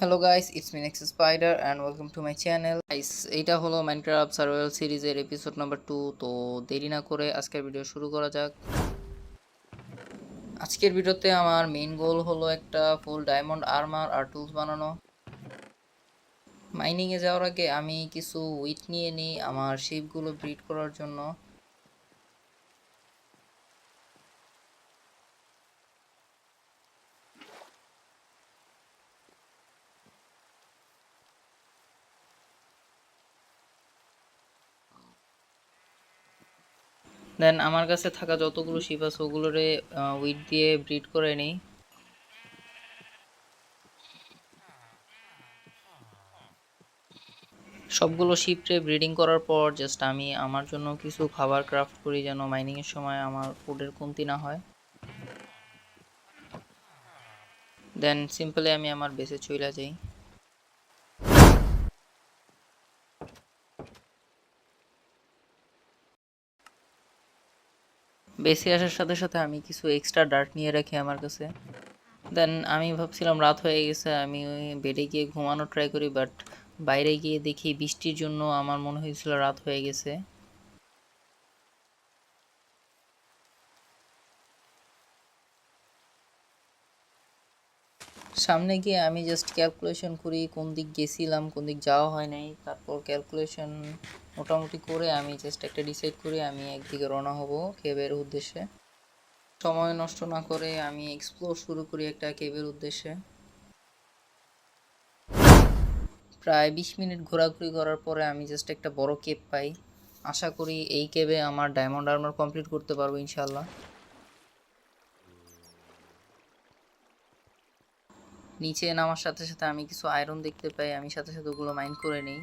Hello guys, it's me next spider and welcome to my channel. Guys, এইটা হলো Minecraft survival সিরিজের episode number 2। তো দেরি না করে আজকের ভিডিও শুরু করা যাক। আজকের ভিডিওতে আমার মেইন গোল হলো একটা ফুল ডায়মন্ড আর্মার আর টুলস বানানো। মাইনিংয়ে যাওয়ার আগে আমি কিছু উইট নিয়ে নিই আমার শিপগুলো ব্রিড করার জন্য। দেন আমার কাছে থাকা যতগুলো শিপ আছে ওগুলোরে উইট দিয়ে ব্রিড করে নিই। সবগুলো শিপে ব্রিডিং করার পর জাস্ট আমি আমার জন্য কিছু খাবার ক্রাফট করি যেন মাইনিংয়ের সময় আমার ফুডের কমতি না হয়। দেন সিম্পলি আমি আমার বেসে চলে যাই। বেসে আসার সাথে সাথে আমি কিছু এক্সট্রা ডার্ট নিয়ে রাখি আমার কাছে। দেন আমি ভাবছিলাম রাত হয়ে গেছে, আমি ওই বেডে গিয়ে ঘুমানো ট্রাই করি, বাট বাইরে গিয়ে দেখি বৃষ্টির জন্য আমার মনে হয়েছিল রাত হয়ে গেছে। সামনে গিয়ে আমি জাস্ট ক্যালকুলেশন করি কোন দিক গেছিলাম, কোন দিক যাওয়া হয় নাই। তারপর ক্যালকুলেশন মোটামুটি করে আমি জাস্ট একটা ডিসাইড করি আমি একদিকে রওনা হব কেবের উদ্দেশ্যে। সময় নষ্ট না করে আমি এক্সপ্লোর শুরু করি একটা কেবের উদ্দেশ্যে। প্রায় 20 মিনিট ঘোরাঘুরি করার পরে আমি জাস্ট একটা বড় কেব পাই। আশা করি এই কেবে আমার ডায়মন্ড আর্মার কমপ্লিট করতে পারবো ইনশাল্লাহ। নিচে নামার সাথে সাথে আমি কিছু আয়রন দেখতে পাই, আমি সাথে সাথে ওগুলো মাইন করে নিই।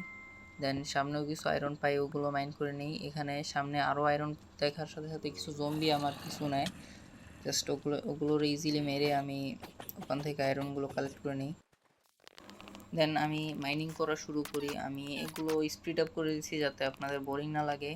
দেন সামনেও কিছু আয়রন পাই, ওগুলো মাইন করে নিই। এখানে সামনে আরও আয়রন দেখার সাথে সাথে কিছু জম্বি আমার কিছু নেয়, জাস্ট ওগুলোর ইজিলি মেরে আমি ওখান থেকে আয়রনগুলো কালেক্ট করে নিই। দেন আমি মাইনিং করা শুরু করি। আমি এগুলো স্পিড আপ করে দিচ্ছি যাতে আপনাদের বোরিং না লাগে।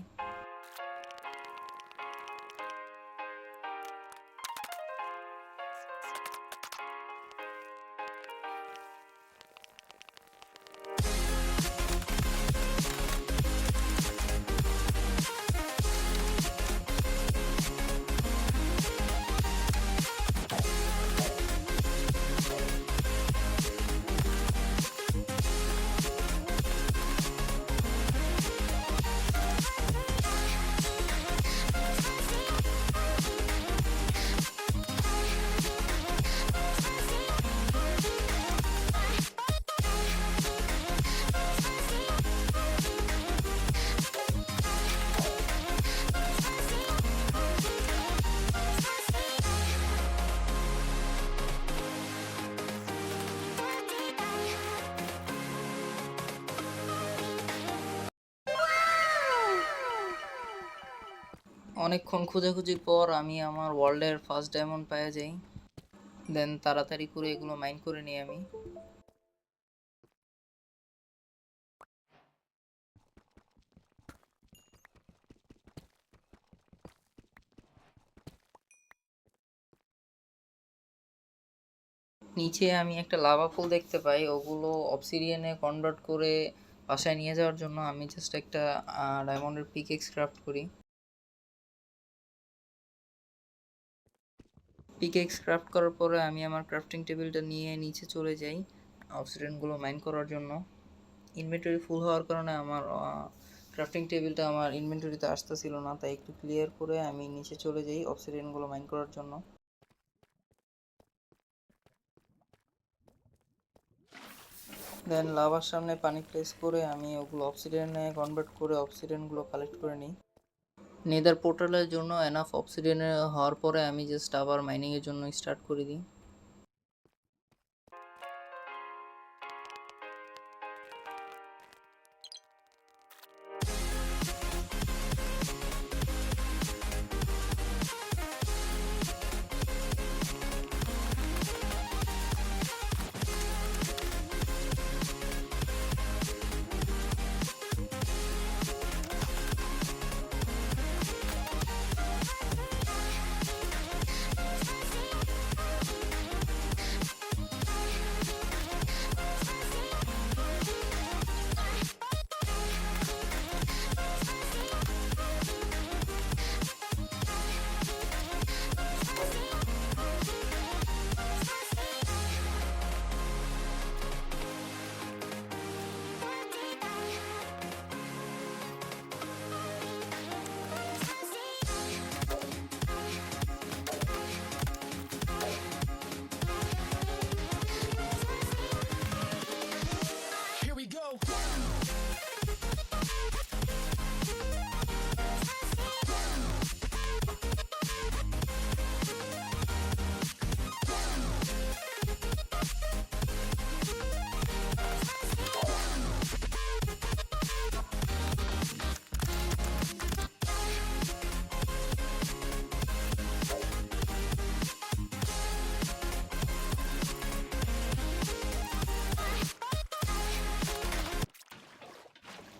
অনেকক্ষণ খোঁজাখুঁজির পর আমি আমার ওয়ার্ল্ডের ফার্স্ট ডায়মন্ড পেয়ে যাই। দেন তাড়াতাড়ি করে এগুলো মাইন করে নিই আমি। নিচে আমি একটা লাভা ফুল দেখতে পাই, ওগুলো অবসিডিয়ানে কনভার্ট করে বাসায় নিয়ে যাওয়ার জন্য আমি জাস্ট একটা ডায়মন্ডের পিকেক্স ক্রাফট করি। পিকেক্স ক্রাফট করার পরে আমি আমার ক্রাফটিং টেবিলটা নিয়ে নিচে চলে যাই অবসিডিয়ানগুলো মাইন করার জন্য। ইনভেন্টরি ফুল হওয়ার কারণে আমার ক্রাফটিং টেবিলটা আমার ইনভেন্টরিতে আসতেছিল না, তাই একটু ক্লিয়ার করে আমি নিচে চলে যাই অবসিডিয়ানগুলো মাইন করার জন্য। দেন লাভার সামনে পানি প্লেস করে আমি ওগুলো অবসিডিয়ানে কনভার্ট করে অবসিডিয়ানগুলো কালেক্ট করে নিই। নেদার পোর্টালের জন্য এনাফ অবসিডিয়ানে হওয়ার পরে আমি জাস্ট আবার মাইনিংয়ের জন্য স্টার্ট করে দিই।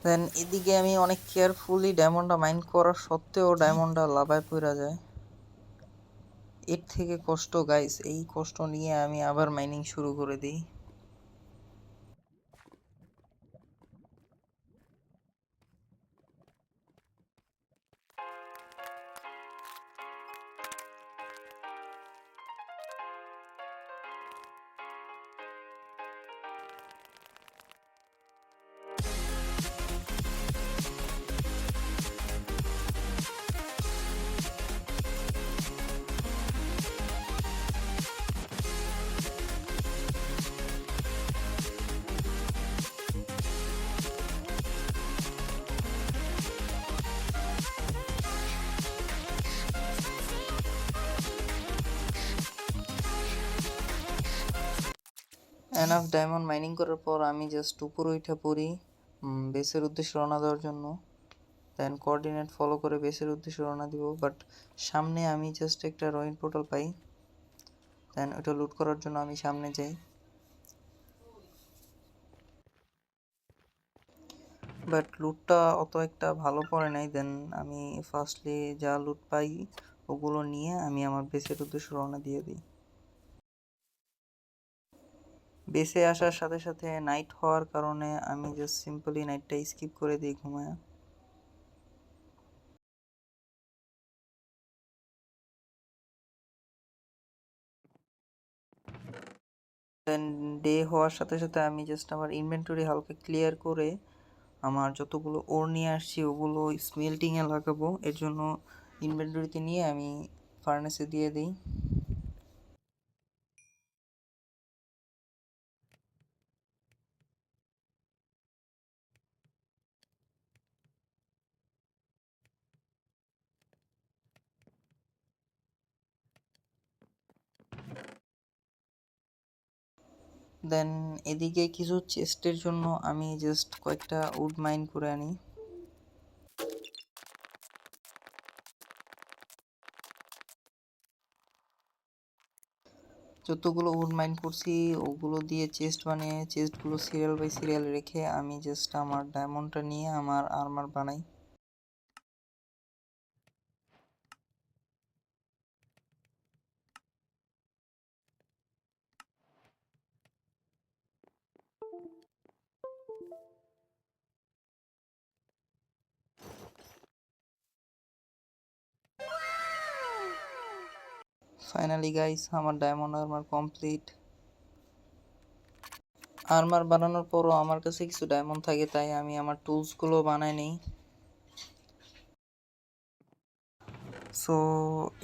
দেন এদিকে আমি অনেক কেয়ারফুলি ডায়মন্ডটা মাইন করা সত্ত্বেও ডায়মন্ডটা লাভায় পড়া যায়। এর থেকে কষ্ট গাইস, এই কষ্ট নিয়ে আমি আবার মাইনিং শুরু করে দিই। এনাফ ডায়মন্ড মাইনিং করার পর আমি জাস্ট উপরে উঠে পড়ি বেসের উদ্দেশ্যে রওনা দেওয়ার জন্য। দেন কোঅর্ডিনেট ফলো করে বেসের উদ্দেশ্যে রওনা দিব, বাট সামনে আমি জাস্ট একটা রয়িং পোর্টাল পাই। দেন ওটা লুট করার জন্য আমি সামনে যাই, বাট লুটটা অত একটা ভালো পড়ে নাই। দেন আমি ফার্স্টলি যা লুট পাই ওগুলো নিয়ে আমি আমার বেসের উদ্দেশ্যে রওনা দিয়ে দিই। বেসে আসার সাথে সাথে নাইট হওয়ার কারণে আমি জাস্ট সিম্পলি নাইটটা স্কিপ করে দিই ঘুমায়। দেন ডে হওয়ার সাথে সাথে আমি জাস্ট আমার ইনভেন্টরি হালকা ক্লিয়ার করে আমার যতগুলো ওর নিয়ে আসছি ওগুলো স্মেল্টিংয়ে লাগাবো। এর জন্য ইনভেন্টরিতে নিয়ে আমি ফার্নেসে দিয়ে দিই। দেন এদিকে কিছু চেস্টের জন্য আমি জাস্ট কয়েকটা উড মাইন করে আনি। যতগুলো উড মাইন করছি ওগুলো দিয়ে চেস্ট বানিয়ে চেস্টগুলো সিরিয়াল বাই সিরিয়াল রেখে আমি জাস্ট আমার ডায়মন্ডটা নিয়ে আমার আর্মার বানাই। ফাইনালি গাইস আমার ডায়মন্ড আর্মার কমপ্লিট। আর্মার বানানোর পরও আমার কাছে কিছু ডায়মন্ড থাকে, তাই আমি আমার টুলসগুলো বানাই নিই। সো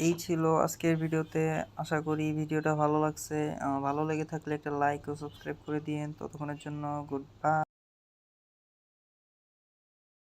এই ছিল আজকের ভিডিওতে। আশা করি ভিডিওটা ভালো লাগছে। ভালো লেগে থাকলে একটা লাইক ও সাবস্ক্রাইব করে দিয়েন। ততক্ষণের জন্য গুড বাই।